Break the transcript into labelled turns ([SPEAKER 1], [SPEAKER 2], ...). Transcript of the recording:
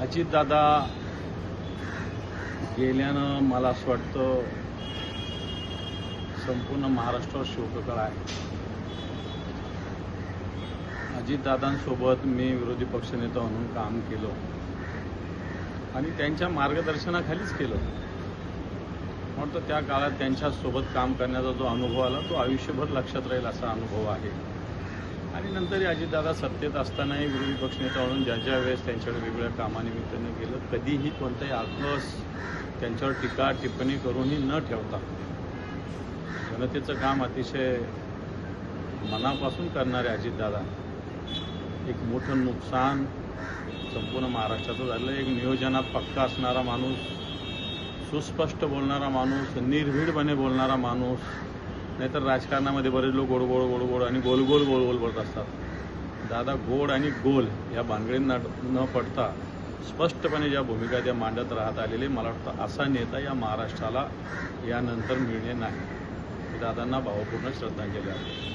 [SPEAKER 1] अजितदादा गेल्यानं मला असं वाटतं संपूर्ण महाराष्ट्रावर शोककळा आहे. अजितदादांसोबत मी विरोधी पक्षनेता म्हणून काम केलं आणि त्यांच्या मार्गदर्शनाखालीच केलं. म्हणतो त्या काळात त्यांच्यासोबत काम करण्याचा जो अनुभव आला तो आयुष्यभर लक्षात राहील असा अनुभव आहे. आणि नंतरही अजितदादा सत्तेत असतानाही विरोधी पक्षनेता म्हणून ज्या वेळेस त्यांच्याकडे वेगवेगळ्या कामानिमित्तानं गेलं, कधीही कोणताही आक्रोश त्यांच्यावर टीका टिप्पणी करूनही न ठेवता जनतेचं काम अतिशय मनापासून करणारे अजितदादा एक मोठं नुकसान संपूर्ण महाराष्ट्राचं झालं. एक नियोजनात पक्का असणारा माणूस, सुस्पष्ट बोलणारा माणूस, निर्भीडपणे बोलणारा माणूस. नाहीतर राजकारणामध्ये बरेच लोक गोड गोड गोड गोड आणि गोल गोल गोल गोल बोलत असतात. दादा गोड आणि गोल या भानगडींना न पडता स्पष्टपणे ज्या भूमिका त्या मांडत राहत आलेले, मला वाटतं असा नेता या महाराष्ट्राला यानंतर मिळणे नाही. दादांना भावपूर्ण श्रद्धांजली आहे.